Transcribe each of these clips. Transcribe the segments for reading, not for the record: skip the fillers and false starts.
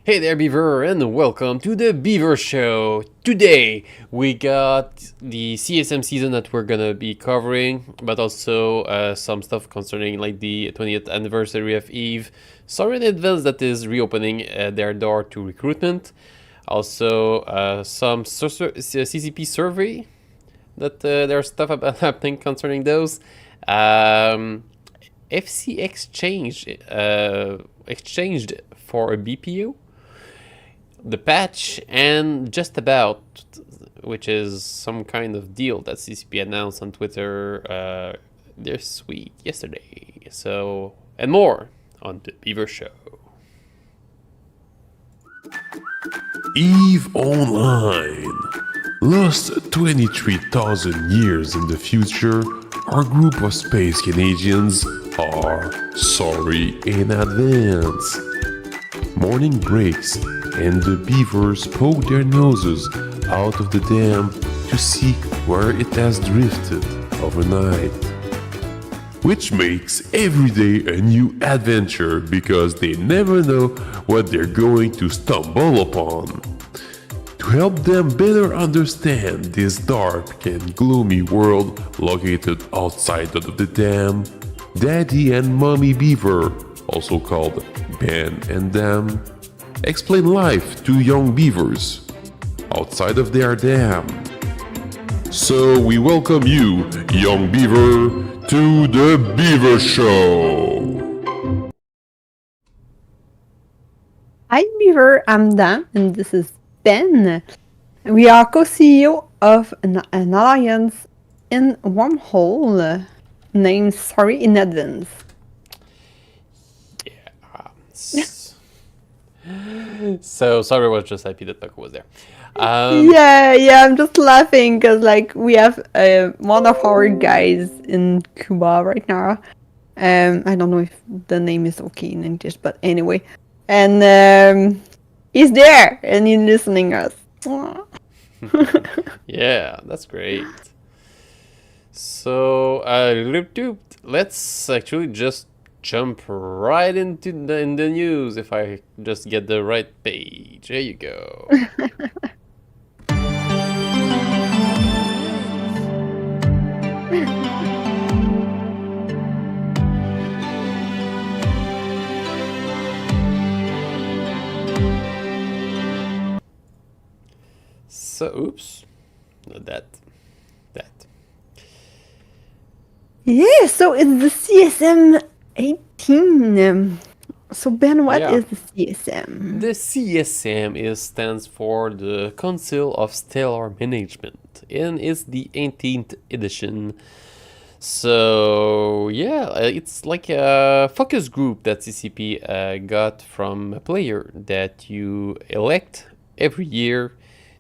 Hey there, Beaver, and welcome to the Beaver Show. Today we got the CSM season that we're gonna be covering, but also some stuff concerning like the 20th anniversary of EVE, some events that is reopening their door to recruitment. Also, some CCP survey that there's stuff about happening concerning those. FC exchange exchanged for a BPO, the patch, and just about, which is some kind of deal that CCP announced on Twitter this week, yesterday. So, and more on the Beaver Show. EVE Online. Lost 23,000 years in the future, our group of space Canadians are sorry in advance. Morning breaks, and the beavers poke their noses out of the dam to see where it has drifted overnight. Which makes every day a new adventure because they never know what they're going to stumble upon. To help them better understand this dark and gloomy world located outside of the dam, Daddy and Mommy Beaver, also called Ben and Dam, explain life to young beavers outside of their dam. So we welcome you, young beaver, to the Beaver Show. Hi Beaver, I'm Dan and this is Ben. We are co-CEO of an alliance in Wormhole named Sorry in Advance. So sorry, was just happy that Paco was there. Yeah, I'm just laughing because like we have one of our guys in Cuba right now. I don't know if the name is okay in English, but anyway, and he's there and he's listening us. Yeah, that's great. So, let's actually just jump right into in the news if I just get the right page. There you go. So, oops, not that. Yeah, so it's the CSM 18. So Ben, what is the CSM? The CSM stands for the Council of Stellar Management, and it's the 18th edition. So yeah, it's like a focus group that CCP got from a player that you elect every year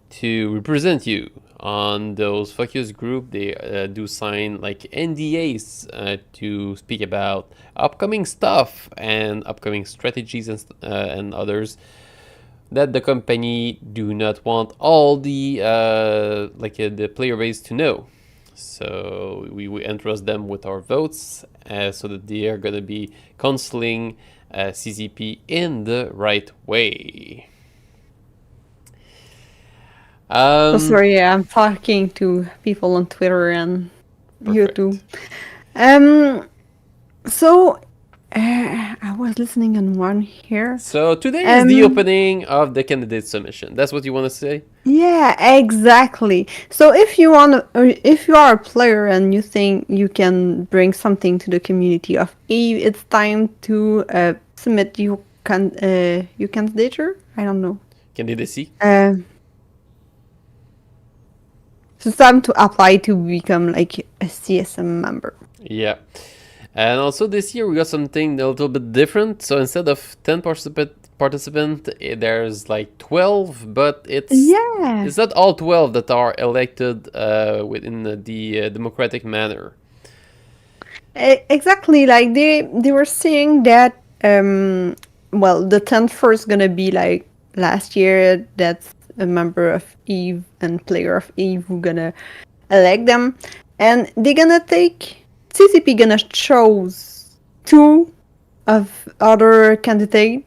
to represent you. On those focus group, they do sign like NDAs to speak about upcoming stuff and upcoming strategies and others that the company do not want all the the player base to know. So we entrust them with our votes so that they are gonna be counseling CCP in the right way. Sorry, I'm talking to people on Twitter and Perfect. YouTube. So I was listening on one here. So today is the opening of the candidate submission. That's what you want to say? Yeah, exactly. So if you if you are a player and you think you can bring something to the community of EVE, it's time to submit your candidature. I don't know. Candidacy. So it's time to apply to become like a CSM member. Yeah. And also this year we got something a little bit different. So instead of 10 participant, there's like 12, but it's not all 12 that are elected within the democratic manner. Exactly, like they were saying that well, the 10th first gonna be like last year. That's a member of EVE and player of EVE who gonna elect them, and they're gonna take CCP gonna choose 2 of other candidates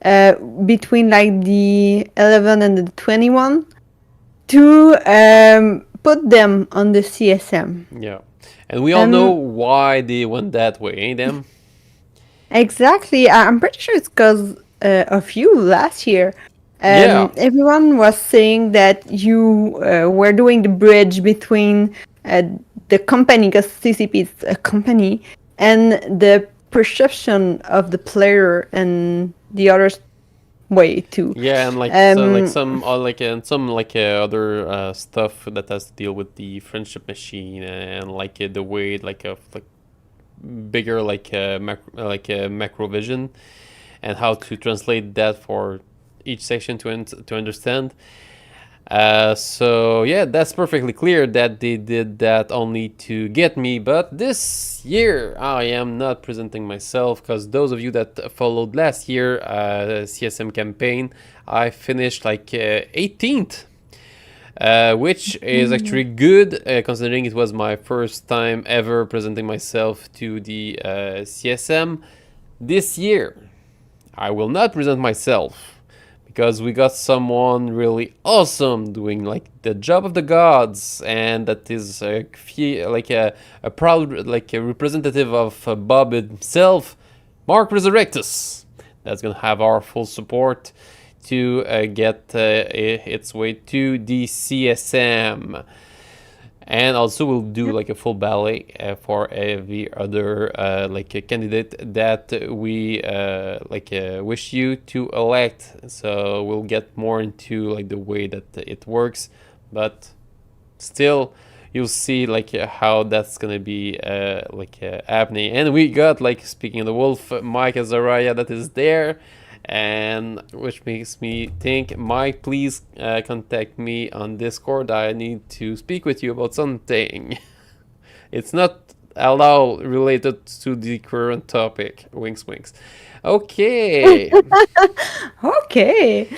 between like the 11 and the 21 to put them on the CSM. Yeah. And we all know why they went that way, ain't them? Exactly. I'm pretty sure it's because of you last year. Yeah. Everyone was saying that you were doing the bridge between the company, because CCP is a company, and the perception of the player and the other way too. Yeah, and like some other stuff that has to deal with the friendship machine and like the way like of like bigger like macro vision and how to translate that for each section to understand. So yeah, that's perfectly clear that they did that only to get me. But this year, I am not presenting myself because those of you that followed last year CSM campaign, I finished like 18th. Which is actually good considering it was my first time ever presenting myself to the CSM. This year, I will not present myself because we got someone really awesome doing like the job of the gods, and that is like a proud like a representative of Bob himself, Mark Resurrectus. That's gonna have our full support to get its way to the CSM. And also we'll do like a full ballet for every other like a candidate that we wish you to elect. So we'll get more into like the way that it works, but still you'll see like how that's gonna be happening. And we got, like, speaking of the wolf, Mike Azariah that is there, and which makes me think, Mike, please contact me on Discord. I need to speak with you about something. It's not at all related to the current topic. Winks, winks. Okay. Okay.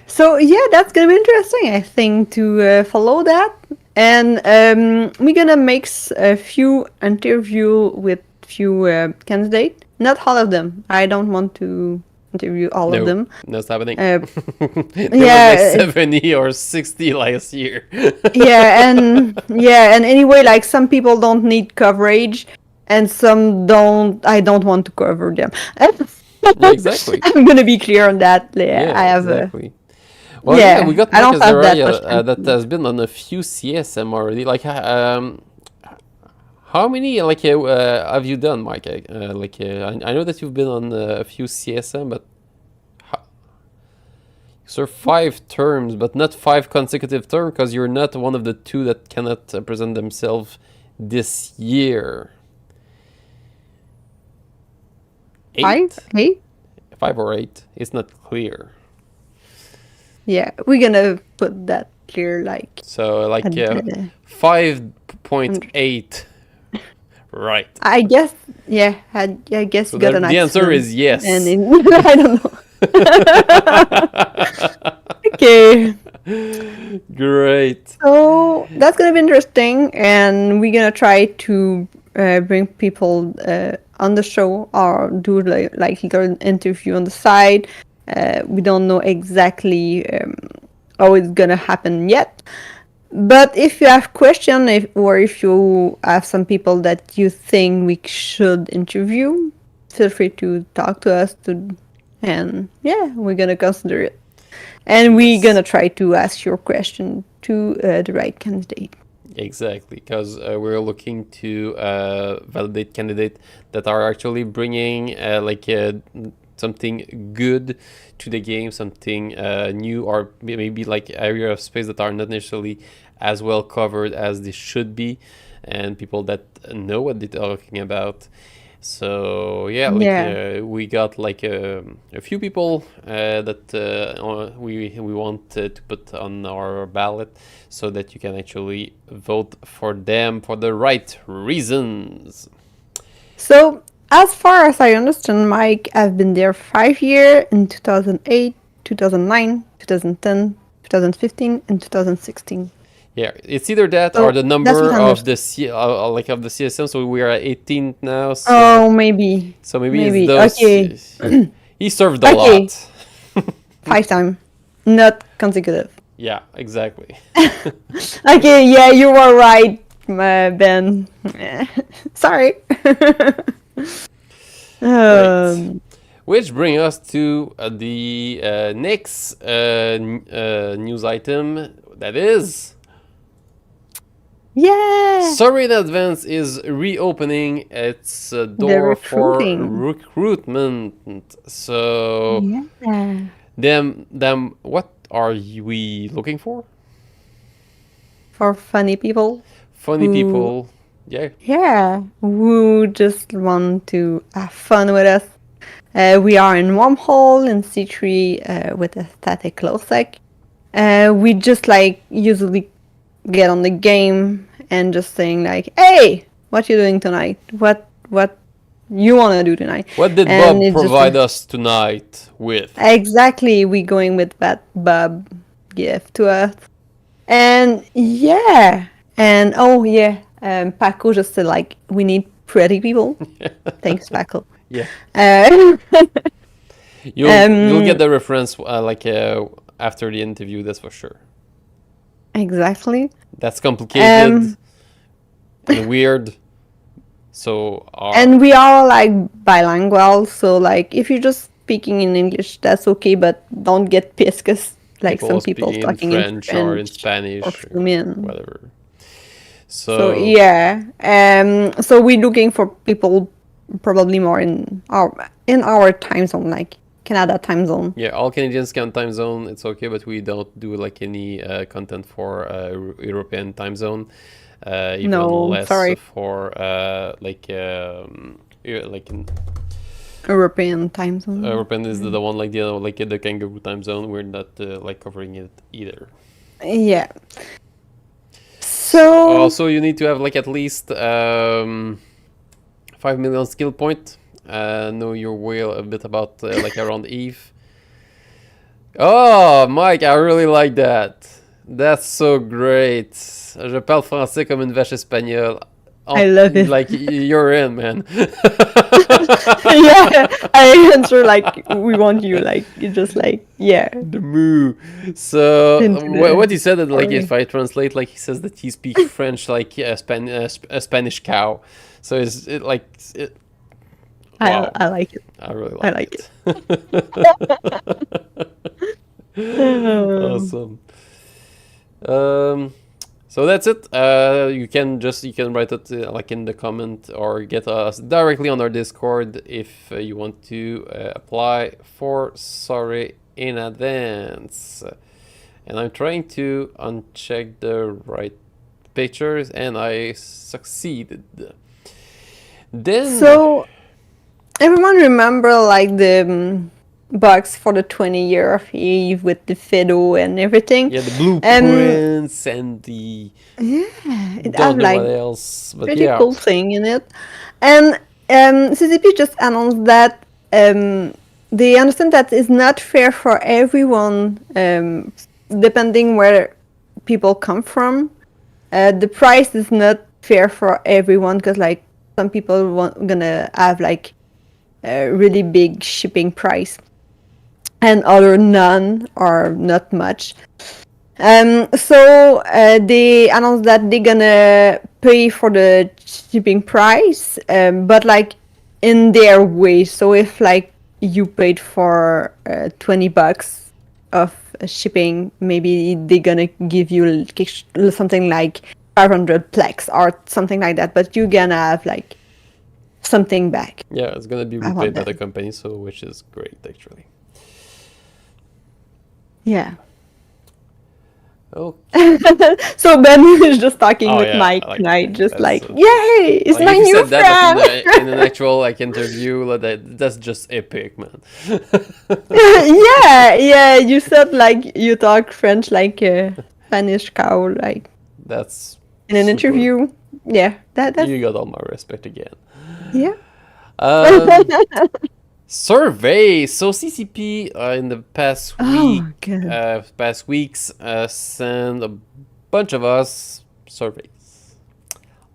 So yeah, that's gonna be interesting, I think, to follow that. And we're gonna mix a few interview with few candidates. Not all of them. I don't want to interview all of them. That's happening. There was like 70 or 60 last year. and anyway, like, some people don't need coverage, and some don't. I don't want to cover them. Exactly. I'm gonna be clear on that. I have exactly. Well, yeah, we got I Mike don't have that Azariah that has been on a few CSM already. Like, how many have you done, Mike? I know that you've been on a few CSM, but so 5 terms, but not 5 consecutive terms, because you're not one of the 2 that cannot present themselves this year. 8? 5 or 8? It's not clear. Yeah, we're gonna put that clear, like. So 5.8. Right. I guess. Yeah, I guess so you got an the answer is yes. And I don't know. Okay. Great. So that's gonna be interesting, and we're gonna try to bring people on the show, or do like little interview on the side. We don't know exactly how it's gonna happen yet. But if you have questions, or if you have some people that you think we should interview, feel free to talk to us. And yeah, we're gonna consider it. And we're gonna try to ask your question to the right candidate. Exactly, because we're looking to validate candidates that are actually bringing something good to the game, something new, or maybe like area of space that are not necessarily as well covered as they should be, and people that know what they're talking about. So yeah, we got like a few people that we want to put on our ballot, so that you can actually vote for them for the right reasons. So, as far as I understand, Mike has been there 5 years, in 2008, 2009, 2010, 2015, and 2016. Yeah, it's either that or the number of the of the CSM. So we are at 18 now. So maybe. So maybe it's those. Okay. He served a lot. 5 times, not consecutive. Yeah, exactly. Okay, yeah, you were right, Ben. Sorry. Great. Which brings us to the next news item, that is Yeah. Sorry in Advance is reopening its door for recruiting. recruitment. So, Yeah. them, what are we looking for? For funny people. Funny Who- people. Yeah. Yeah, who just want to have fun with us. We are in Wormhole in C3 with a static low sec. We just like usually get on the game and just saying like, "Hey, what you doing tonight? What you wanna do tonight?" What did And Bob it's just provide us tonight with? exactly, we going with that Bob gift to us. And yeah, and oh yeah, Paco just said like we need pretty people. Thanks, Paco. Yeah. Uh, You'll get the reference after the interview, that's for sure. exactly. That's complicated and weird. So And we are like bilingual, so like if you're just speaking in English, that's okay, but don't get pissed because like some people speaking talking in French or in or Spanish or Flumian. whatever. So yeah, so we're looking for people probably more in our time zone, like Canada time zone. Yeah, all Canadians can time zone. It's okay, but we don't do like any content for European time zone. Even No, less sorry. for like in European time zone. European is the one like the kangaroo time zone. We're not like covering it either. Yeah. So Also, you need to have like at least 5 million skill point. Know your way a bit about like around Eve. Oh, Mike, I really like that. That's so great. Je parle français comme une vache espagnole. I love it. Like you're in, man. Yeah, I answer like we want you, like you just like yeah. The moo. So what he said that like Sorry. if I translate, like he says that he speaks French like a Spanish cow. So wow. I like it. I really like I like it. Awesome. So that's it. You can write it like in the comment or get us directly on our Discord if you want to apply for Sorry in Advance. And I'm trying to uncheck the right pictures and I succeeded. Then So everyone remember like the box for the 20-year of Eve with the fiddle and everything. yeah, the blueprints and the It don't has know like what else, but pretty yeah. cool thing in it. And CCP just announced that they understand that it's not fair for everyone, depending where people come from. The price is not fair for everyone because like some people gonna have like a really big shipping price and other none or not much. So they announced that they're gonna pay for the shipping price, but like in their way. So if like you paid for $20 of shipping, maybe they're gonna give you something like 500 plex or something like that. But you're gonna have like something back. Yeah, it's gonna be I want repaid by that. the company, so which is great actually. Yeah. Oh, So Ben is just talking Oh, with yeah, Mike I like tonight, that. just That's like, so- yay, it's like my if you new said that friend. like, in an actual like interview, like, that's just epic, man. Yeah, you said like you talk French like a Spanish cow, like That's in an super. interview. Yeah, that's You got all my respect again. yeah. Survey. So CCP in the past God. weeks sent a bunch of us surveys.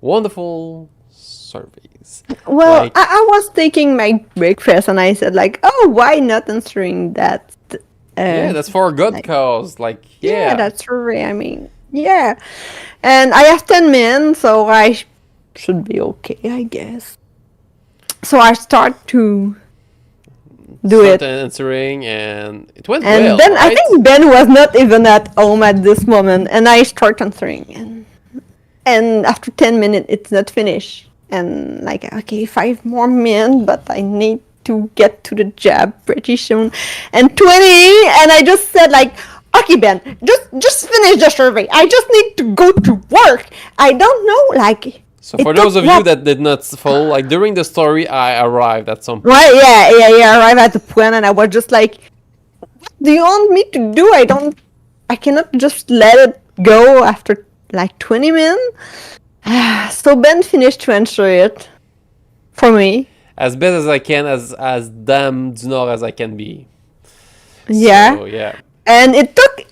Wonderful surveys. Well, Like- I was taking my breakfast and I said like, oh, why not answering that Yeah, that's for a good like, cause. Like, yeah, yeah. that survey. I mean, yeah. And I have 10 men, so I should be okay, I guess. So I start to do Start it. answering, and it went And well, then I right? think Ben was not even at home at this moment, and I start answering. And after 10 minutes, it's not finished. And like, okay, 5 more minutes, but I need to get to the job pretty soon. And 20, and I just said like, okay, Ben, just finish the survey. I just need to go to work. I don't know, like. So for those of you that did not follow, like during the story, I arrived at some point. Right, yeah. I arrived at the point, and I was just like, what do you want me to do? I cannot just let it go after like 20 minutes. So Ben finished to answer it for me. As best as I can, as damn du Nord as I can be. Yeah. So, yeah. And it took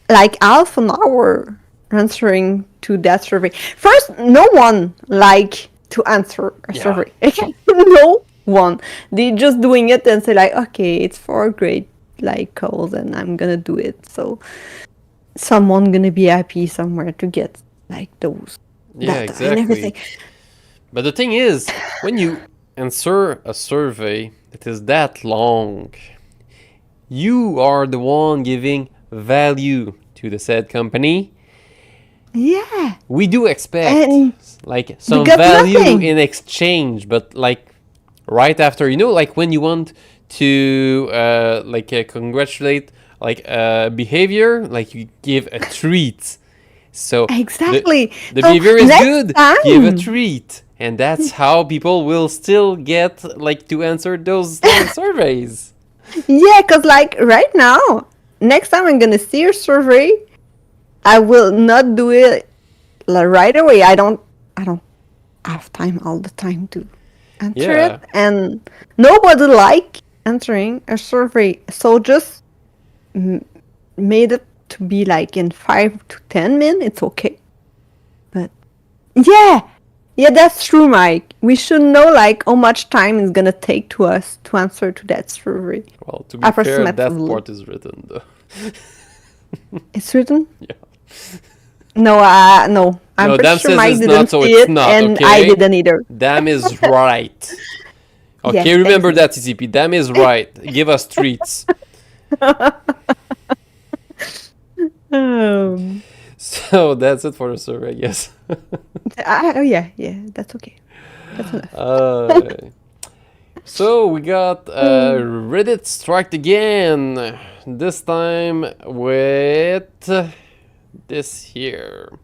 like half an hour answering to that survey. First, no one like to answer a Yeah. survey. No one. They just doing it and say like, okay, it's for a great like cause, and I'm gonna do it. So someone gonna be happy somewhere to get like those Yeah, data and everything. exactly. But the thing is, when you answer a survey that is that long, you are the one giving value to the said company. Yeah. We do expect And like some got value nothing. in exchange, but like right after, you know, like when you want to congratulate like behavior, like you give a treat. So Exactly. the So behavior is next good, time, give a treat. And that's how people will still get like to answer those long surveys. yeah, because like right now, next time I'm gonna see your survey, I will not do it like, right away. I don't have time all the time to answer Yeah. it, and nobody like answering a survey. So just made it to be like in 5 to 10 minutes. It's okay, but yeah. Yeah, that's true, Mike. We should know like how much time it's gonna take to us to answer to that survey. Well, to be fair, that Approximately. part is written though. It's written? Yeah. No, no. I'm No, pretty Dam sure says Mike it's didn't not, so see it's it, not, and okay? I didn't either. Dam is right. Okay, Yes, remember thanks, that, CCP. Dam is right. Give us treats. So that's it for the survey, I guess. Oh yeah, that's okay. That's enough. So we got Reddit striked again. This time with this here.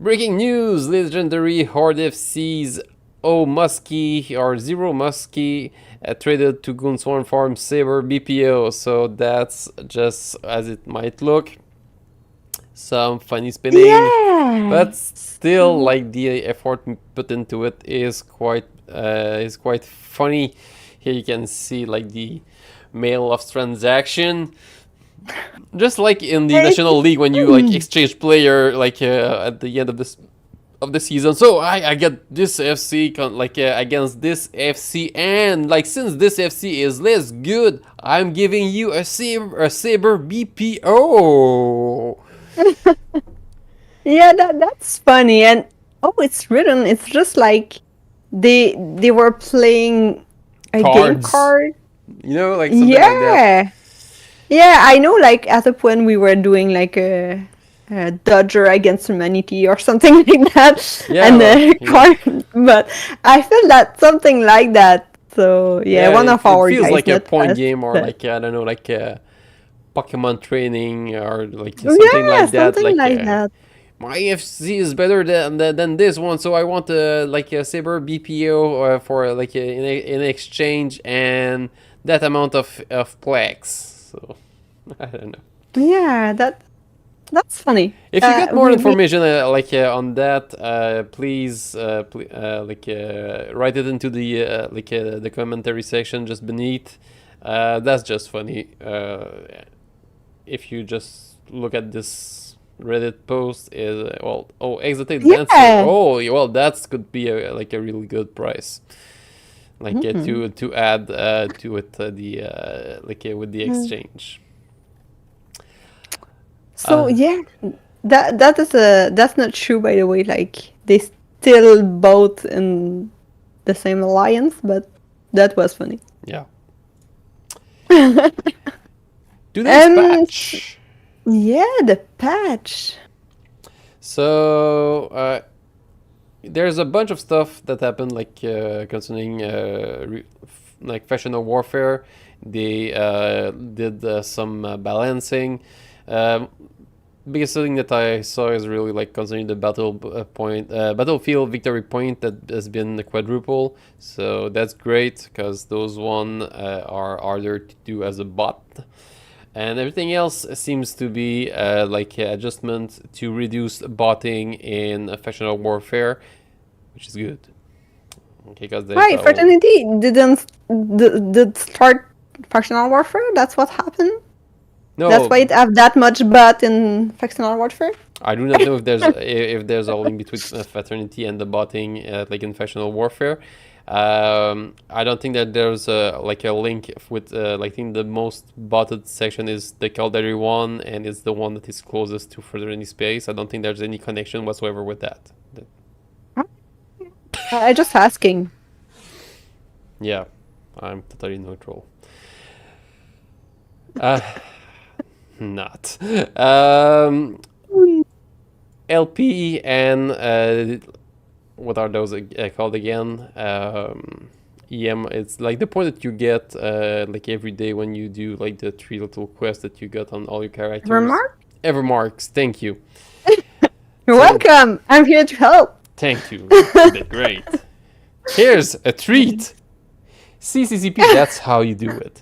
Breaking news: legendary Horde FC's O Muskie or Zero Muskie traded to Gunswarm Farm Saber BPO. So that's just as it might look. Some funny spinning, Yeah. but still, like the effort put into it is quite funny. Here you can see like the mail of transaction, just like in the National League when you like exchange player like at the end of the season. So I get this FC against this FC, and like since this FC is less good, I'm giving you a Saber BPO. Yeah, that's funny. And oh, it's written. It's just like they were playing a game Cards. card. You know, like something like that. Yeah, I know. Like at a point we were doing like a Dodger against humanity or something like that, Yeah, and well, the card. But I feel that something like that. So yeah, one of it our feels guys, like a not point us, game or but- like I don't know, like Pokemon training or like something yeah, like that. something like that. My FC is better than this one, so I want like a Saber BPO for like in exchange and that amount of plex. So I don't know. Yeah, that's funny. If you get more we- information on that, please write it into the commentary section just beneath. That's just funny. If you just look at this Reddit post, exited Yeah. dancer. Oh, well, that could be a really good price. like to add to it with the exchange. So yeah, that's not true, by the way. Like they still both in the same alliance, but that was funny. Yeah. Today's patch. Yeah, the patch. So there's a bunch of stuff that happened, like concerning like factional warfare. They did some balancing. Biggest thing that I saw is really like concerning the battlefield victory point that has been quadruple. So that's great because those one are harder to do as a bot. And everything else seems to be like adjustment to reduce botting in factional warfare, which is good. Okay, because Right, Fraternity did start factional warfare. That's what happened. No, That's why it have that much bot in factional warfare. I do not know if there's a link between fraternity and the botting like in factional warfare. I don't think that there's like a link with like I think the most botted section is the Caldari one, and it's the one that is closest to fraternity space. I don't think there's any connection whatsoever with that. I just asking. Yeah, I'm totally neutral. Not. LP and what are those called again? EM. It's like the point that you get like every day when you do like the 3 little quests that you got on all your characters. Evermarks. Thank you. You're welcome. I'm here to help. Thank you. You did great. Here's a treat. CCP. That's how you do it.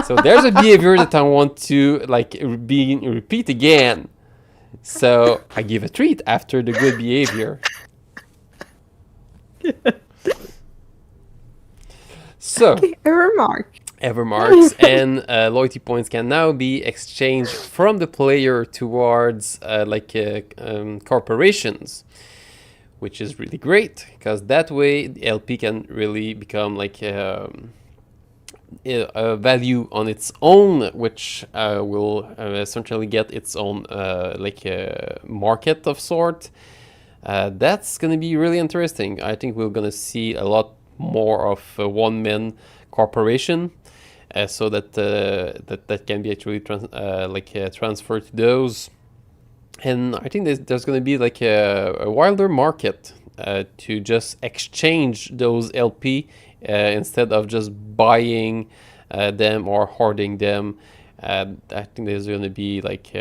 So there's a behavior that I want to like repeat again. So I give a treat after the good behavior. So Evermarks and loyalty points can now be exchanged from the player towards corporations, which is really great because that way the LP can really become like a value on its own, which will essentially get its own market of sort. That's going to be really interesting. I think we're going to see a lot more of one-man corporation, so that that can be actually transferred to those. And I think there's going to be like a wilder market to just exchange those LP instead of just buying them or hoarding them. I think there's going to be like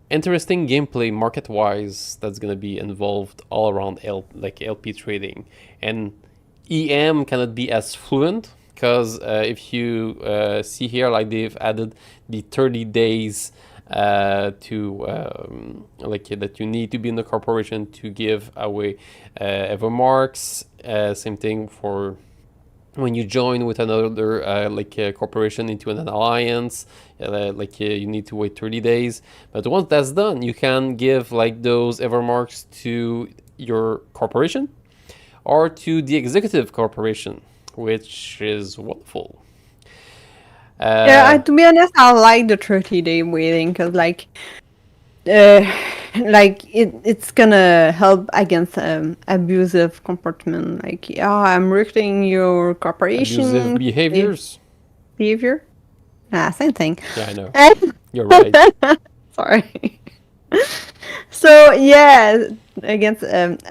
interesting gameplay market-wise that's going to be involved all around LP trading. And EM cannot be as fluent because if you see here, like they've added the 30 days to that you need to be in the corporation to give away Evermarks. Same thing for when you join with another corporation into an alliance, you need to wait 30 days. But once that's done, you can give like those Evermarks to your corporation or to the executive corporation, which is wonderful. To be honest, I like the 30-day waiting because it's gonna help against abusive comportment. Like, I'm recruiting your corporation. Abusive behaviors. Behavior? Same thing. Yeah, I know. You're right. Sorry. So yeah, against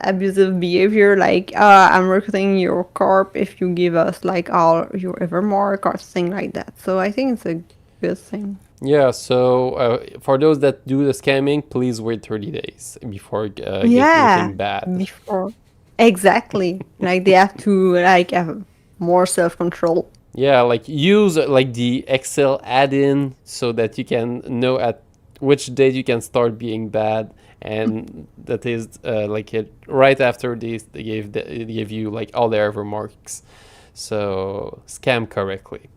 abusive behavior, like I'm recruiting your corp if you give us like all your Evermark or something like that. So I think it's a good thing. Yeah, so for those that do the scamming, please wait 30 days before getting bad. Exactly. Like they have to like have more self-control. Yeah, like use like the Excel add-in so that you can know at which date you can start being bad, and that is right after they gave you like all their Evermarks. So scam correctly.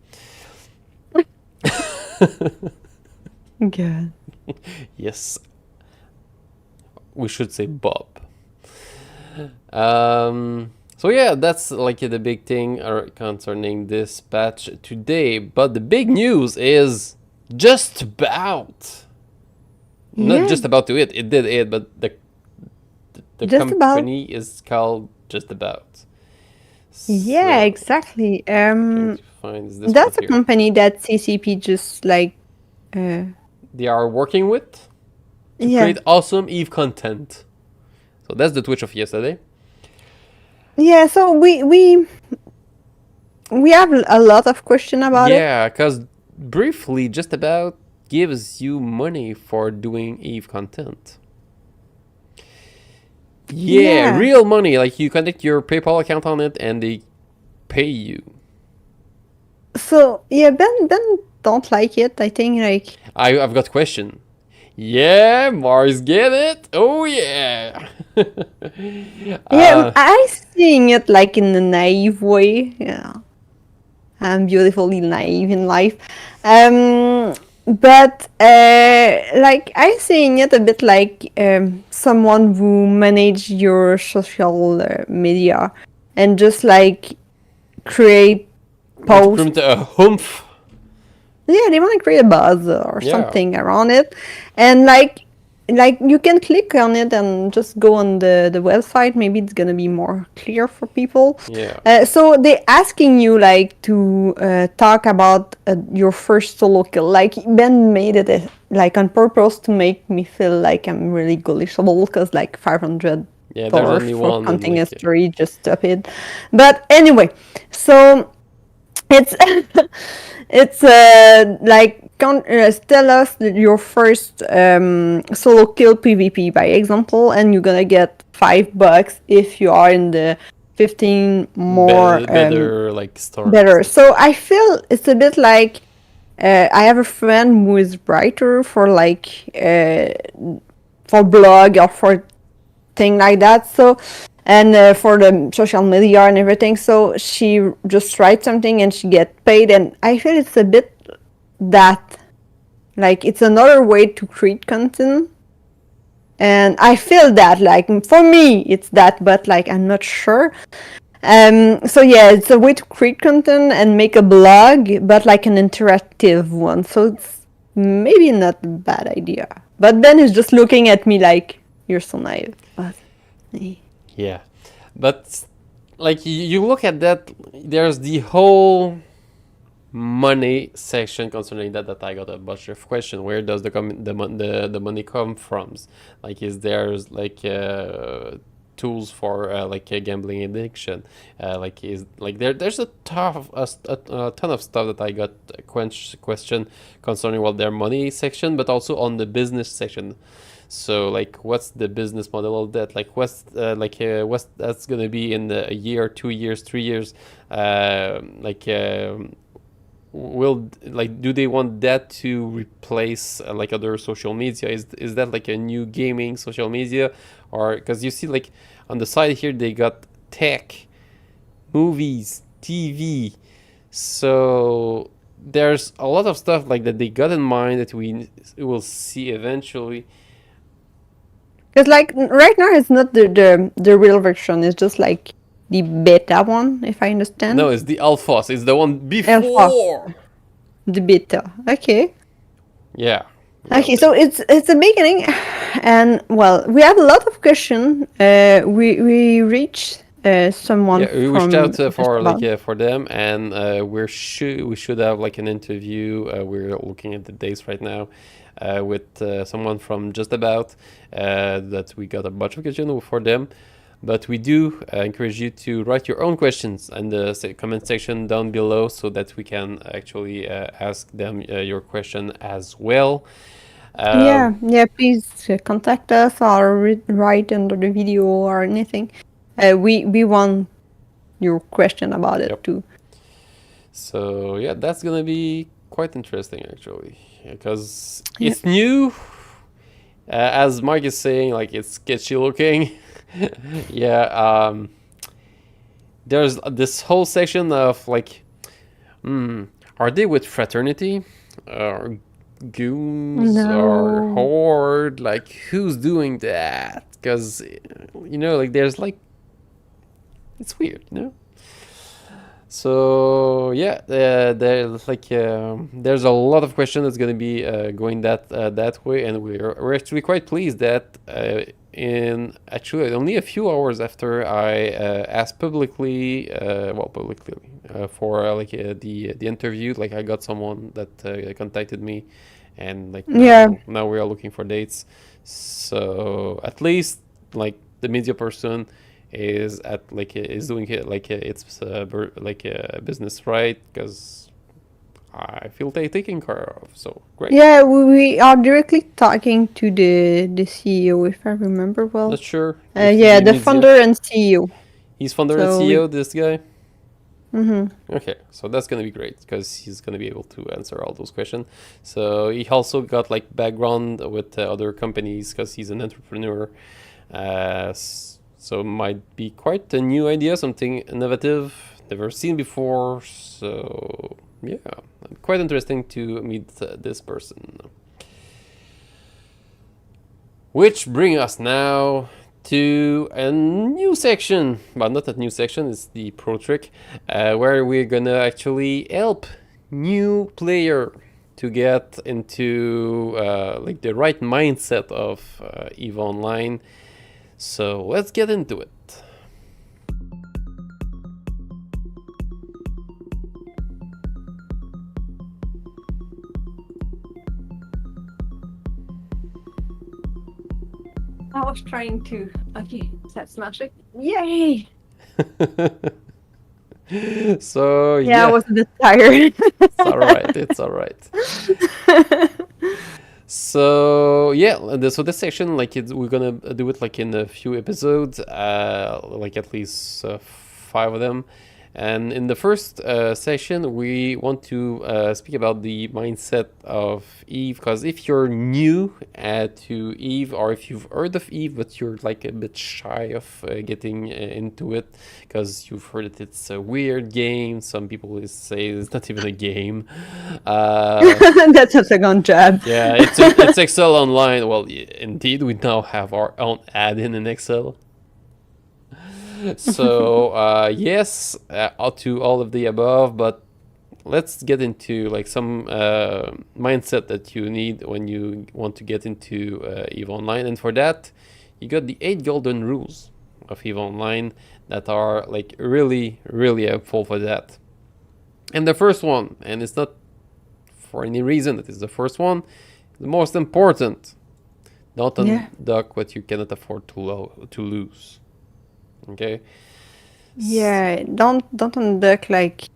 Good. Yes. We should say Bob. So yeah, that's like the big thing concerning this patch today. But the big news is just about, not Yeah, just about to it. It did it, but the just about. company is called just about. Yeah, So exactly. trying to find this one That's a here. company that CCP just like, uh, They are working with to yeah, create awesome Eve content. So that's the Twitch of yesterday. yeah. So we have a lot of question about it. Yeah, because briefly, just about gives you money for doing Eve content. Yeah, Yeah. real money. Like you connect your PayPal account on it and they pay you. So yeah, Ben don't like it. I think like I've got a question. Yeah, Mars get it. Oh yeah. yeah, uh, I seeing it like in a naive way. Yeah, I'm beautifully naive in life. But like I seeing it a bit like someone who manage your social media and just like create want to posts. create a humph. Yeah, they want to create a buzz or Yeah. something around it, and like you can click on it and just go on the website. Maybe it's gonna be more clear for people. Yeah. So they asking you like to talk about your first solo kill. Like Ben made it like on purpose to make me feel like I'm really gullishable because like Yeah, there's $500 only for one and counting like history, just stop it. But anyway, so it's it's like tell us your first solo kill PvP by example, and you're gonna get $5 if you are in the 15 more better like stories. better. So I feel it's a bit like I have a friend who is writer for like for blog or for thing like that. So, and for the social media and everything. So she just writes something and she get paid. And I feel it's a bit that, like, it's another way to create content. And I feel that, like, for me, it's that, but like, I'm not sure. So yeah, it's a way to create content and make a blog, but like an interactive one. So it's maybe not a bad idea. But Ben is just looking at me like, you're so naive. But Yeah. But like you look at that, there's the whole money section concerning that I got a bunch of question. Where does the money come from? Like, is there's like tools for like a gambling addiction? Like is like there's a ton of stuff that I got a question concerning what their money section, but also on the business section. So like, what's the business model of that? Like, what's that's gonna be in a year, 2 years, 3 years? Like, will like do they want that to replace like other social media? Is that like a new gaming social media, or because you see like on the side here they got tech, movies, TV. So there's a lot of stuff like that they got in mind that we will see eventually. because like right now it's not the real version. It's just like the beta one, if I No, understand. it's the alphas. It's the one Alpha, before. the beta. Okay. Yeah. Well, Okay, so it's a beginning, and well, we have a lot of questions. We reached someone yeah, we reached from out just for about. like for them, and we should have like an interview. We're looking at the dates right now, with someone from Just About. That we got a bunch of questions for them, but we do encourage you to write your own questions in the comment section down below, so that we can actually ask them your question as well. Yeah, yeah. Please contact us or write under the video or anything. We want your question about it Yep. too. So yeah, that's gonna be quite interesting actually, because Yeah. it's new. As Mark is saying, like it's sketchy looking. Yeah. There's this whole section of like, are they with fraternity, or goons, or No. horde? Like, who's doing that? Because like there's like It's weird, you know. So yeah, there's a lot of questions that's going to be going that way, and we're actually quite pleased that in actually only a few hours after I asked publicly, for the interview, like I got someone that contacted me, and like Yeah. now we are looking for dates. So at least like the media person is doing it like it's business right, because I feel they taken care of. So great. Yeah, we are directly talking to the CEO, if I remember well. Not sure if Yeah, the the media. founder and CEO. He's founder and So CEO. This guy. Mm-hmm. Okay, so that's gonna be great because he's gonna be able to answer all those questions. So he also got like background with other companies because he's an entrepreneur. So might be quite a new idea, something innovative, never seen before. So yeah, quite interesting to meet this person. Which brings us now to a new section, but not a new section, it's the pro trick, where we're gonna actually help new player to get into like the right mindset of EVE Online. So let's get into it. I was trying to. Okay, that's magic. Yay! So Yeah, yeah, I was a bit tired. it's all right. It's all right. So yeah, so this section, like we're gonna do it like in a few episodes, like at least 5 of them. And in the first session, we want to speak about the mindset of EVE, because if you're new to EVE, or if you've heard of EVE but you're like a bit shy of getting into it because you've heard that it's a weird game, some people say it's not even a game. That's a second jab. Yeah, it's Excel Online. Well, indeed, we now have our own add-in in Excel. So yes, to all of the above, but let's get into like some mindset that you need when you want to get into EVE Online. And for that, you got the 8 golden rules of EVE Online that are like really, really helpful for that. And the first one, and it's not for any reason that is the first one, the most important: don't undock what you cannot afford to lose. Okay. Yeah, don't undock like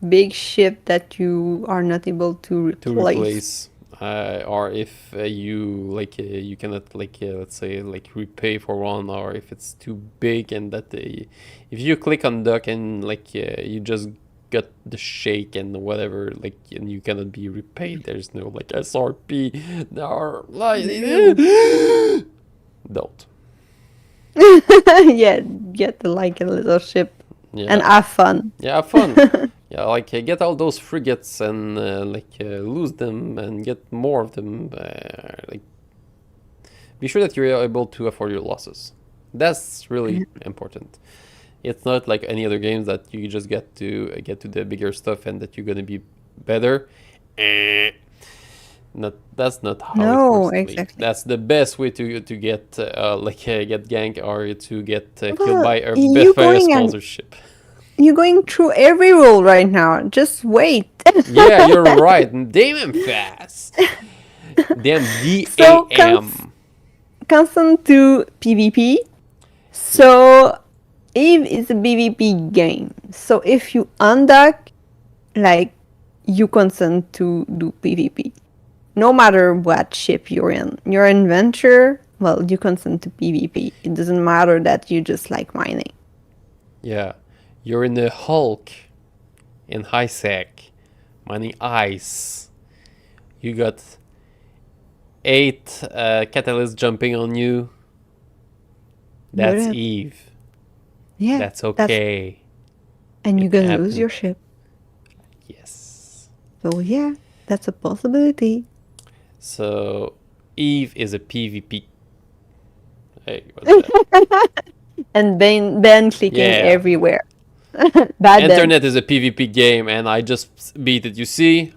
big ship that you are not able to replace. Or if you cannot let's say like repay for one, or if it's too big and that if you click on duck and you just got the shake and whatever, and you cannot be repaid, there's no like SRP, or don't. Yeah, get like a little ship and have fun. Yeah, have fun. Yeah, get all those frigates and lose them and get more of them. Be sure that you're able to afford your losses. That's really important. It's not like any other games that you just get to the bigger stuff and that you're gonna be better. That's not how it works. Exactly. That's the best way to get get gank, or to get killed by a sponsorship. You're going through every rule right now. Just wait. Yeah, you're right. Damn fast. Damn DAM. Constant to PvP. So EVE is a PvP game. So if you undock, you consent to do PvP. No matter what ship you're in. You're an adventurer, well, you consent to PvP. It doesn't matter that you just like mining. Yeah. You're in the Hulk in high sec, mining ice. You got 8 catalysts jumping on you. That's EVE. Yeah. That's okay. And you're gonna lose your ship. Yes. So yeah, that's a possibility. So EVE is a PvP. Hey, what's that? and Ben clicking Yeah. everywhere. Bad Ben. Internet is a PvP game, and I just beat it. You see?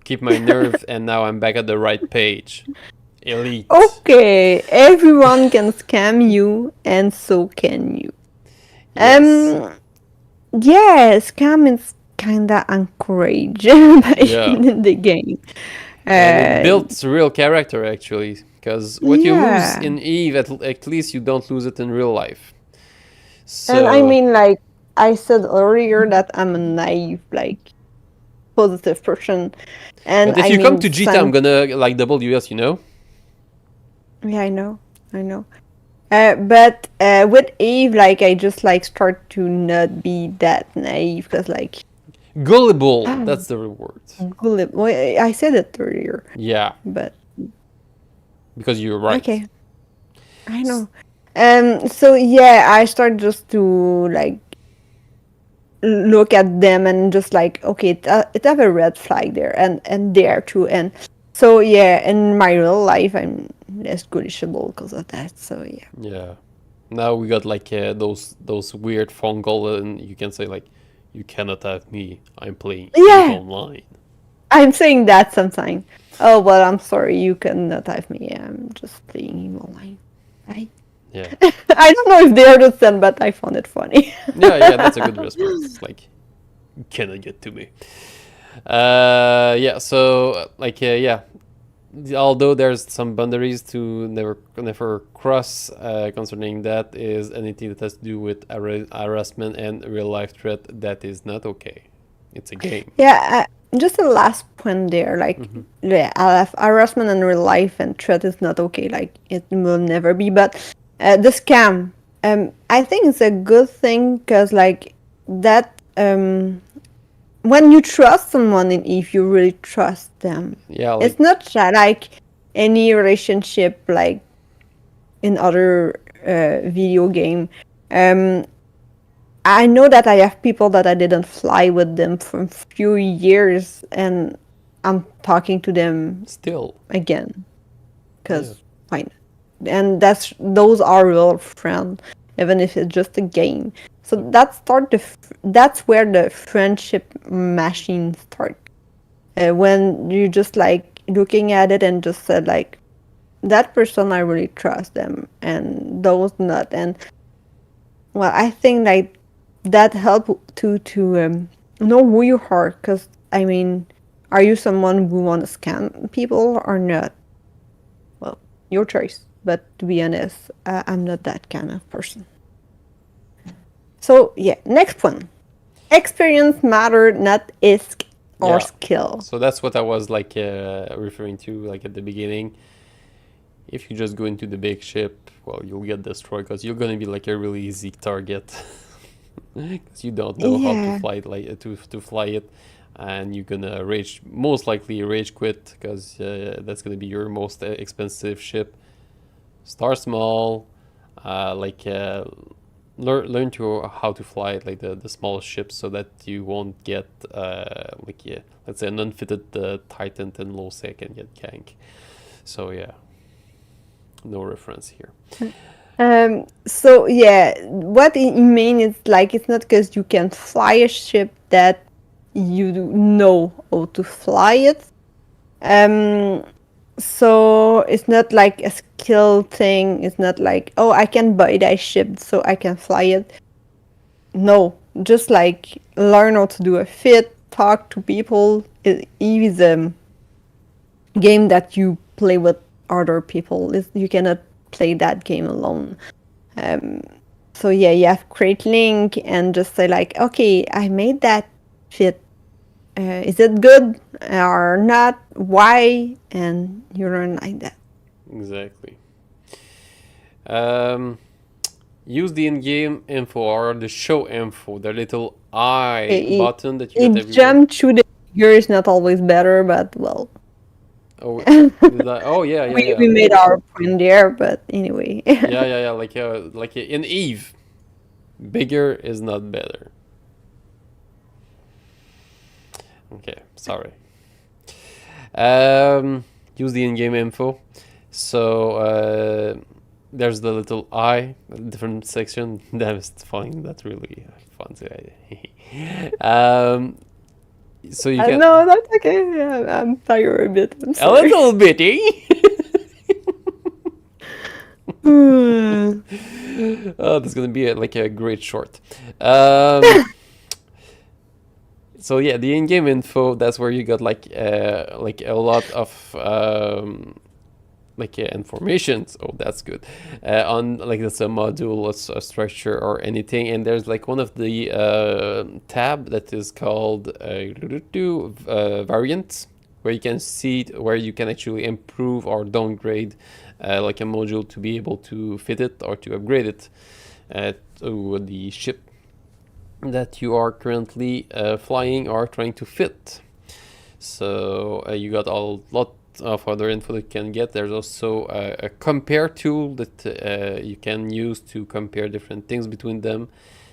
Keep my nerve, and now I'm back at the right page. Elite. Okay, everyone can scam you, and so can you. Yes. Yeah, scam is kinda encouraged by Yeah. the game. And it Uh, built real character, actually. Because what you lose yeah, in Eve, at least you don't lose it in real life. and I So. mean, like I said earlier, that I'm a naive, like positive person, and But if I you come mean, to Gita, I'm gonna like WS, you know? yeah, I know. But with Eve, like I just like start to not be that naive, because like Gullible, that's the word. gullible. Well, I said it earlier, Yeah, but because you're right. okay, I know. So yeah, I start just to like look at them and just like, okay, it have a red flag there, and there too, and so yeah, in my real life, I'm less goodishable because of that. So yeah. Yeah. Now we got like those weird phone call, and you can say like, "You cannot have me. I'm playing Eve Yeah, online." I'm saying that sometimes. Oh, well, I'm sorry, you cannot have me. I'm just playing him online. I Yeah. I don't know if they understand, but I found it funny. Yeah, that's a good response. It's like, you cannot get to me. Yeah. So yeah. Although there's some boundaries to never cross concerning that is anything that has to do with harassment and real life threat, that is not okay. It's a game. Yeah, just a last point there. Like, yeah, harassment in real life and threat is not okay. Like, it will never be. But the scam, I think it's a good thing because, like, that when you trust someone, and if you really trust them, Yeah, it's like not like any relationship like in other video game. Um, I know that I have people that I didn't fly with them for a few years, and I'm talking to them still. again Yeah. because fine, and those are real friends, even if it's just a game. So that's where the friendship machine starts. When you just like looking at it and just said like, that person I really trust them, and those not. And well, I think like that help to know who you are, because I mean, are you someone who want to scam people or not? Well, your choice. But to be honest, I'm not that kind of person. So yeah, next one. Experience matter, not isk or Yeah. skill. So that's what I was like referring to like at the beginning. If you just go into the big ship, well, you'll get destroyed because you're gonna be like a really easy target because you don't know how to Yeah. fly it, like to fly it, and you're gonna most likely rage quit because that's gonna be your most expensive ship. Start small, like learn to how to fly it, like the smallest ships, so that you won't get like yeah, let's say an unfitted Titan and low sec and get gank. So yeah, no reference here. So yeah, what it mean is like, it's not because you can fly a ship that you know how to fly it. Um, so it's not like a skill thing. It's not like, oh, I can buy that ship so I can fly it. No, just like learn how to do a fit, talk to people. It is a game that you play with other people. You cannot play that game alone. Um, so yeah, you have create link and just say like, okay, I made that fit. Is it good or not? Why? And you learn like that. Exactly. Um, use the in-game info or the show info, the little I It, button that you got it everywhere. jump through the figure is not always better, but well, Oh, we did I? Oh yeah. we made our point there. But anyway, Yeah. Like in Eve, bigger is not better. Okay, sorry. Use the in-game info. So there's the little eye, different section. That is fun. That's really fun. So you can No, that's okay. Yeah, I'm tired a bit. I'm a sorry. little bitty. Oh, that's gonna be like a great short. So yeah, the in-game info. That's where you got like a lot of information. Oh, that's good. On like that's a module, a structure, or anything. And there's like one of the tab that is called variant, where you can see where you can actually improve or downgrade like a module to be able to fit it or to upgrade it to the ship that you are currently flying or trying to fit. So you got a lot of other info that you can get. There's also a compare tool that you can use to compare different things between them,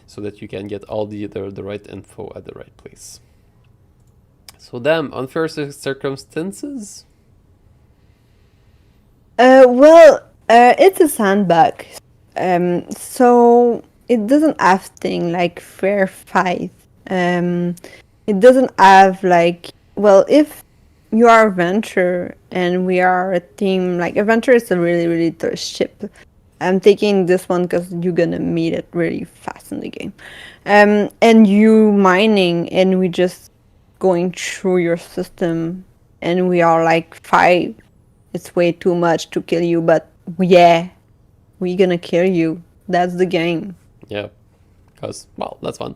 so that you can get all the right info at the right place. So damn, unfair circumstances? It's a sandbag. So it doesn't have thing like fair fight. It doesn't have like, well, if you are Adventure and we are a team, like Adventure is a really, really thirst ship. I'm taking this one because you're gonna meet it really fast in the game. And you mining and we just going through your system and we are like 5. It's way too much to kill you, but yeah, we're gonna kill you. That's the game. Yeah, because, well, that's fun.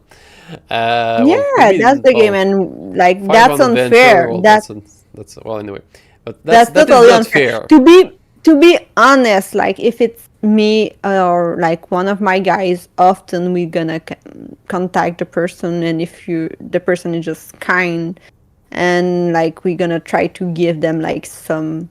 Yeah, that's the game, and like 5 that's on Adventure, unfair. well, That's that's well, anyway. But that's that is totally not unfair. fair. To be honest, like if it's me or like one of my guys, often we're gonna contact the person, and if the person is just kind, and like we're gonna try to give them like some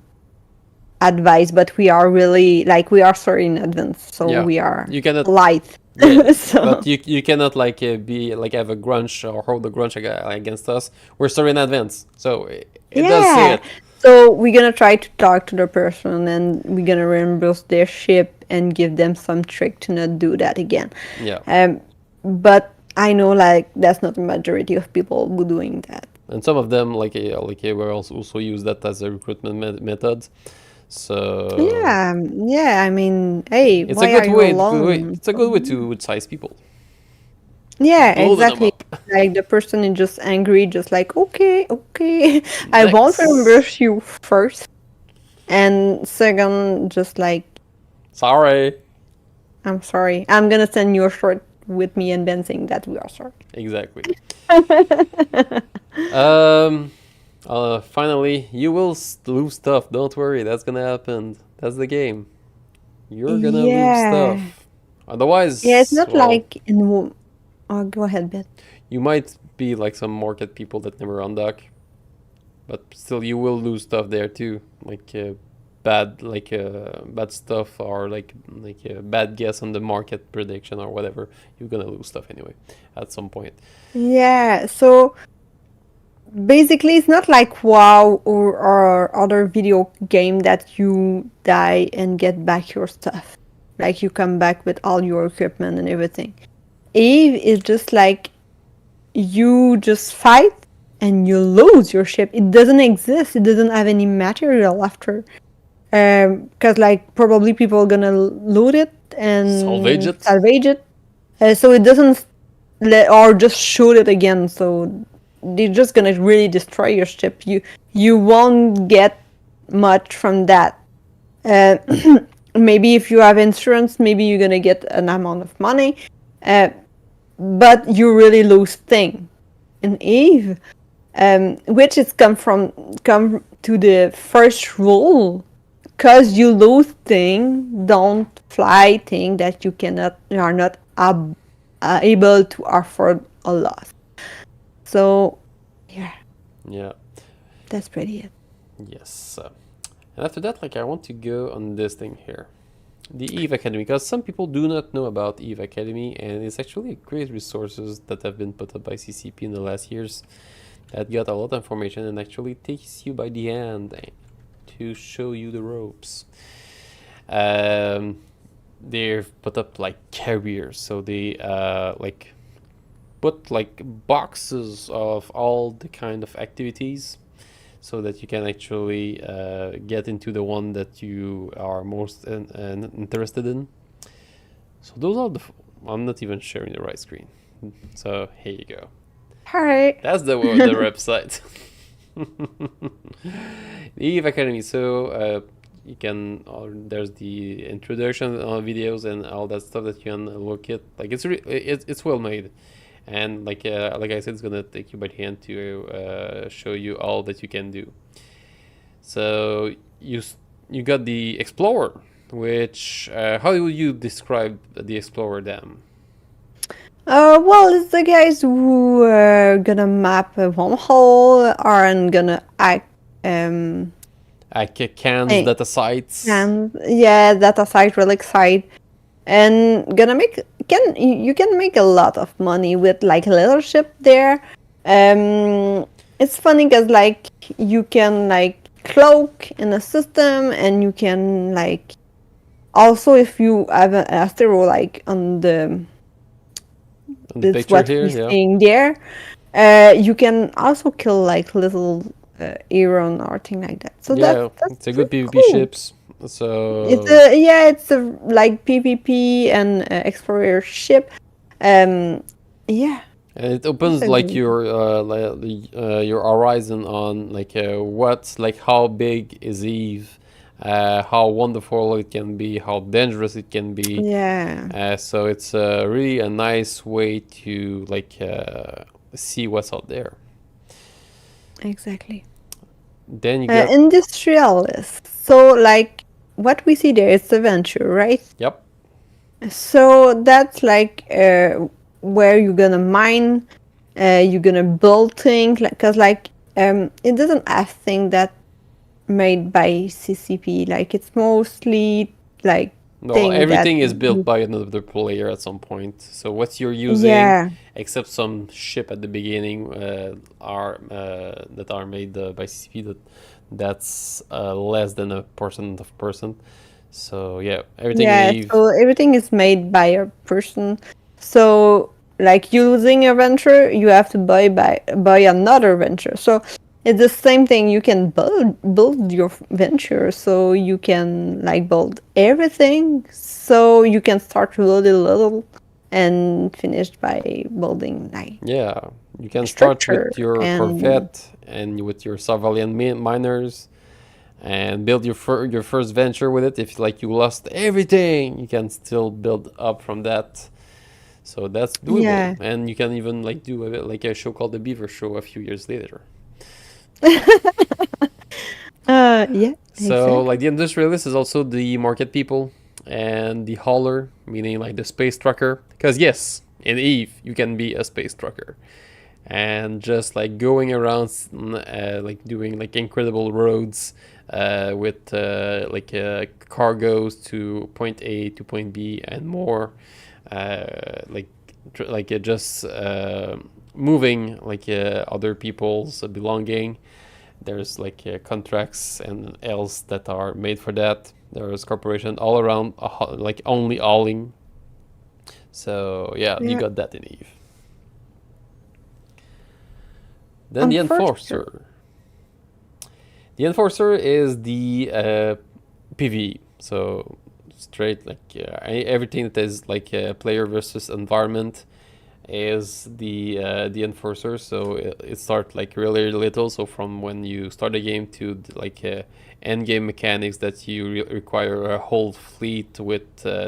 advice, but we are really like we are sorry in advance, so Yeah, we are you cannot. light. Yeah, So but you cannot like be like have a grudge or hold a grudge against us. We're sorry in advance. So it does say yeah, it. so we're gonna try to talk to the person, and we're gonna reimburse their ship and give them some trick to not do that again. Yeah, But I know like that's not the majority of people who doing that. and some of them will also use that as a recruitment method. So Yeah, I mean, hey, it's a why are good you way. alone? It's a good way to size people. Yeah, Loading them exactly. up. Like the person is just angry, just like, okay, okay, I won't Next. reimburse you first. And second, just like, Sorry. I'm sorry. I'm gonna send you a short with me and Ben saying that we are sorry. Exactly. Finally, you will lose stuff. Don't worry, that's gonna happen. That's the game. You're gonna lose Yeah. stuff. Otherwise, Yeah, it's not well, like in. Oh, go ahead, Ben. you might be like some market people that never undock, but still you will lose stuff there too, like bad stuff or like a bad guess on the market prediction or whatever. You're gonna lose stuff anyway at some point. Yeah, so basically it's not like WoW or other video game that you die and get back your stuff. Like you come back with all your equipment and everything. Eve is just like you just fight and you lose your ship. It doesn't exist. It doesn't have any material after. Because like probably people are gonna loot it and salvage it. So it doesn't or just shoot it again. So they're just gonna really destroy your ship. You won't get much from that. Uh, maybe if you have insurance, maybe you're gonna get an amount of money. But you really lose thing in Eve, which is come to the first rule, cause you lose thing, don't fly thing that you are not able to afford a loss. So Yeah. that's pretty it. Yes. And after that, like I want to go on this thing here. The Eve Academy, because some people do not know about Eve Academy, and it's actually great resources that have been put up by CCP in the last years that got a lot of information and actually takes you by the hand to show you the ropes. they've put up like carriers, so they like put like boxes of all the kind of activities, so that you can actually get into the one that you are most interested in. So those are I'm not even sharing the right screen. So here you go. Alright. That's the website. The Eve Academy. So you can there's the introduction videos and all that stuff that you can look at. Like it's well made, and like I said, it's gonna take you by the hand to show you all that you can do. So you got the Explorer, which how would you describe the Explorer then? Well, it's the guys who are gonna map a wormhole are gonna act Cans, eh, data sites. and yeah, data site, relic site, and gonna make you can make a lot of money with like a little ship there. It's funny because like you can like cloak in a system, and you can like also if you have an asteroid like on the On the that's picture what here, we're yeah. seeing there. You can also kill like little Iron or thing like that. So Yeah, that's it's a good pretty PvP cool. ships. It's So a it's a like PvP and explorer ship. Yeah, and it it's opens a like good. your horizon on like what's like how big is Eve, how wonderful it can be, how dangerous it can be. Yeah, So it's really a nice way to like see what's out there. exactly. Then you got Industrialist. So like what we see there is a venture, right? yep. So that's like where you're gonna mine, you're gonna build things, like cause like it doesn't have things that made by CCP. Like it's mostly like Well, thing that everything is built by another player at some point. So what you're using, yeah, except some ship at the beginning, are that are made by CCP. That's less than 1%. So yeah, everything in yeah. Eve. So everything is made by a person. So like using a venture, you have to buy another venture. So it's the same thing. You can build your venture, so you can like build everything. So you can start little and finish by building like Yeah, you can start structure with your and Corvette and with your civilian miners and build your first venture with it. If like you lost everything, you can still build up from that. So that's doable, yeah. and you can even like do like a show called the Beaver Show a few years later. Yeah, So like exactly. the industrialist is also the market people, and the hauler, meaning like the space trucker. Because yes, in Eve you can be a space trucker, and just like going around, like doing like incredible roads, with cargoes to point A to point B and more, like just moving like other people's belonging. There's like contracts and else that are made for that. There's corporation all around, like only alling. So yeah, you Yeah. got that in Eve. Then the Unfortunately. enforcer. The enforcer is the PvE. So straight like everything that is like player versus environment is the enforcer. So it starts like really little. So from when you start the game to like end game mechanics that you require a whole fleet with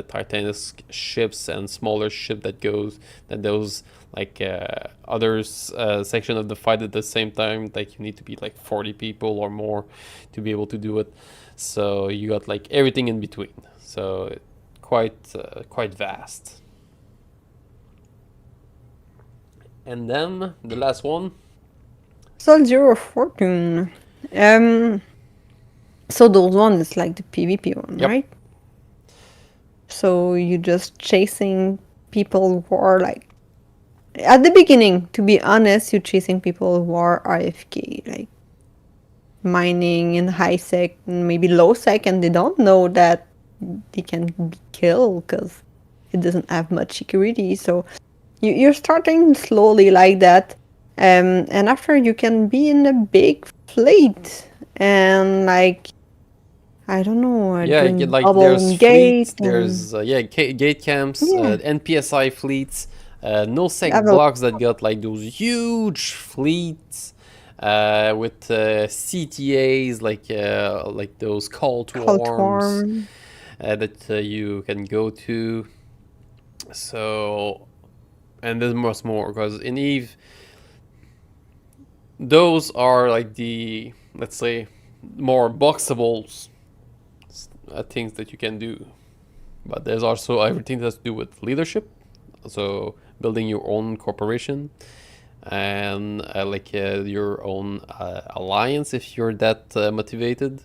Titanic ships and smaller ship that those like others section of the fight at the same time. Like you need to be like 40 people or more to be able to do it. So you got like everything in between. So quite vast. And then the last one. Soldier of Fortune. Um, so those one is like the PvP one, Yep. right? So you just chasing people who are like at the beginning, to be honest, you're chasing people who are RFK, like mining in high sec, maybe low sec, and they don't know that they can be killed because it doesn't have much security. So you're starting slowly like that, and after you can be in a big fleet and like I don't know, Yeah, you get doing like there's double gate fleets, and there's gate camps, yeah, NPSI fleets, no sec have a blocks that got like those huge fleets with CTAs like those call to cult arms form. that you can go to. So and there's much more because in Eve, those are like the let's say more boxables things that you can do. But there's also everything that has to do with leadership, so building your own corporation and your own alliance if you're that motivated.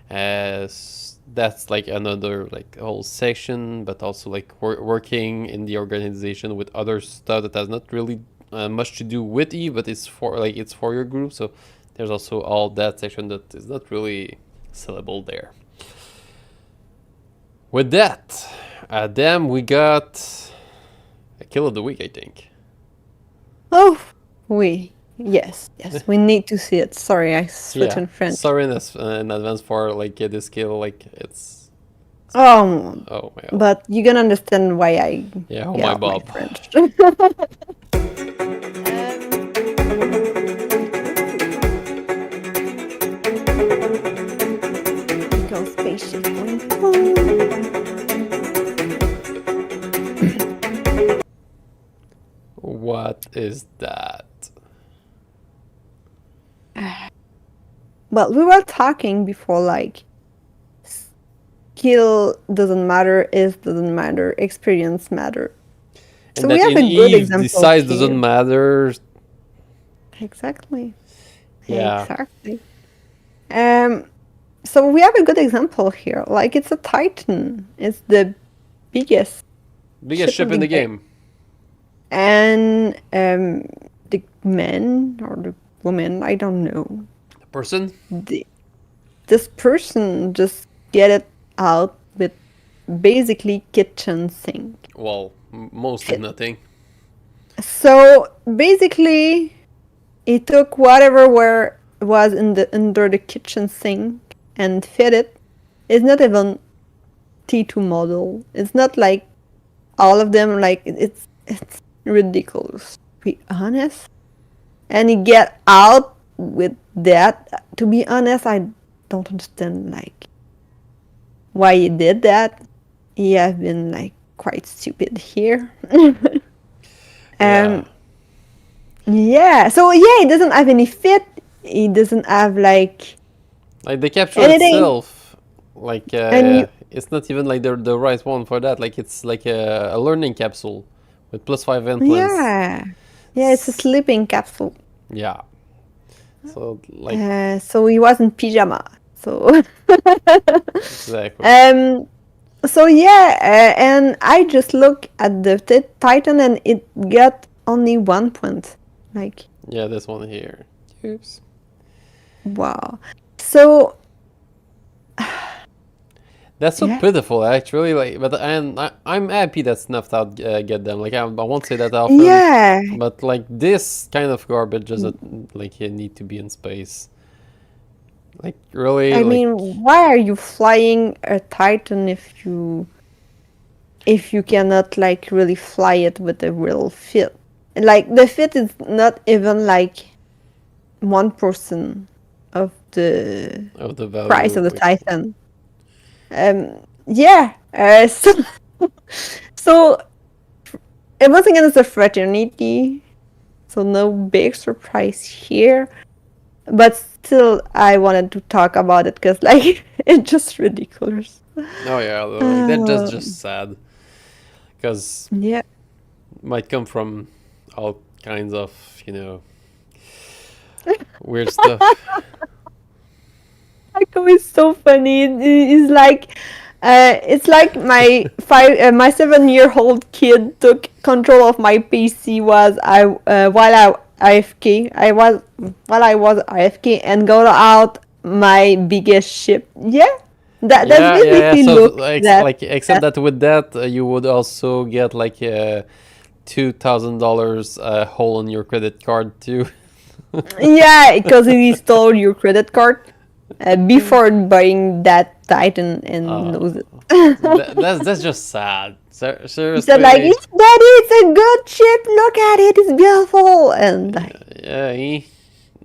That's like another like whole section, but also like working in the organization with other stuff that has not really much to do with Eve, but it's for your group. So there's also all that section that is not really sellable there. With that, we got a kill of the week, I think. Oh, yes, we need to see it. Sorry, I switched in French. Sorry in advance for like this kill. Like it's. Oh my God. But you're gonna understand why I oh get my off my Bob. French. Go spaceship. What is that? Well, we were talking before, like, skill doesn't matter, is doesn't matter, experience matter. And so that we have in a good Eve, example the size here. doesn't matter. Exactly. Yeah. Exactly. So we have a good example here. Like, it's a Titan. It's the biggest ship in the game. And the man or the woman, I don't know. The person? This person just get it out with basically kitchen sink. Well, mostly nothing. So basically, he took whatever was under the kitchen sink and fit it. It's not even T2 model. It's not like all of them. Like it's ridiculous, to be honest. And he get out with that. To be honest, I don't understand like why he did that. He has been like quite stupid here. Yeah. So yeah, he doesn't have any fit. He doesn't have like the capsule anything. itself. Like it's not even like the right one for that. Like it's like a learning capsule with +5 implants. Yeah, it's a sleeping capsule. Yeah. So like. So he was in pyjama. So. Exactly. So yeah, and I just look at the Titan and it got only 1 point. Like. Yeah, this one here. Oops. Wow. So. That's so pitiful, actually. Like, but I'm happy that Snuffed Out get them. Like, I won't say that often. Yeah. But like this kind of garbage doesn't like you need to be in space. Like really. I mean, why are you flying a Titan if you cannot like really fly it with a real fit? Like the fit is not even like 1% of the value, price of the Titan. Yeah. So it was against the fraternity, so no big surprise here. But still, I wanted to talk about it because, like, it's just ridiculous. Oh yeah, like, that's just sad. Because might come from all kinds of weird stuff. Michael is so funny. It's like, my 7-year-old kid took control of my PC while I was AFK and got out my biggest ship. Yeah, That's basically So look except that with that you would also get like a $2,000 hole on your credit card too. yeah, because he stole your credit card before buying that Titan and lose it. That's just sad. He Seriously. said like, "Yes, Daddy, it's a good ship. Look at it, it's beautiful." And like,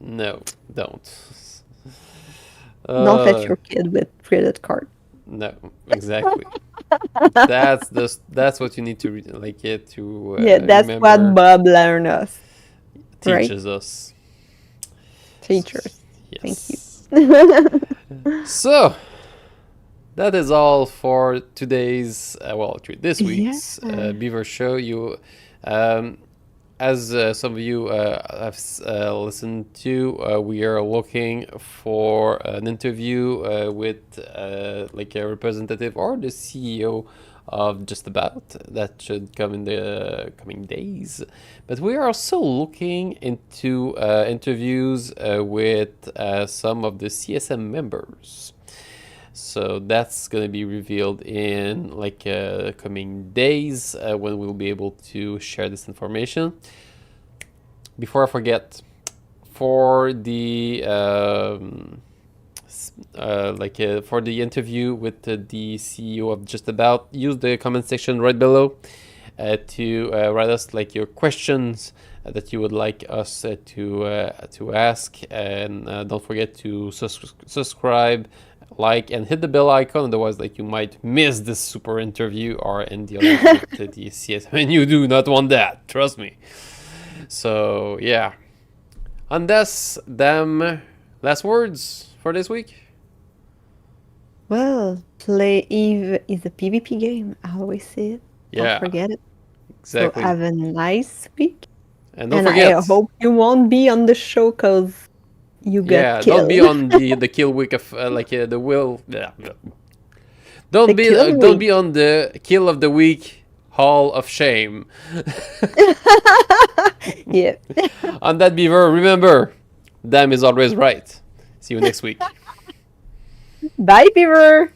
No, don't. don't let your kid with credit card. No, exactly. That's what you need to That's remember. what Bob learned us. Teaches us. Teachers. Yes. Thank you. So that is all for today's this week's Beaver Show. As some of you have listened to, we are looking for an interview with like a representative or the CEO of Just About. That should come in the coming days. But we are also looking into interviews with some of the CSM members. So that's going to be revealed in like coming days when we'll be able to share this information. Before I forget, for the for the interview with the CEO of Just About, use the comment section right below to write us like your questions that you would like us to ask, and don't forget to subscribe, like, and hit the bell icon. Otherwise, like, you might miss this super interview or in the other with the CSM, and you do not want that. Trust me. So yeah, and that's them. Last words for this week. Well, play Eve is a PvP game. I always say it. Yeah, Don't forget it. exactly. So have a nice week. And don't forget. I hope you won't be on the show because you got killed. Don't be on the kill week of the will. Don't be on the kill of the week hall of shame. Yeah. On that, Beaver, remember, Dam is always right. See you next week. Bye, Beaver.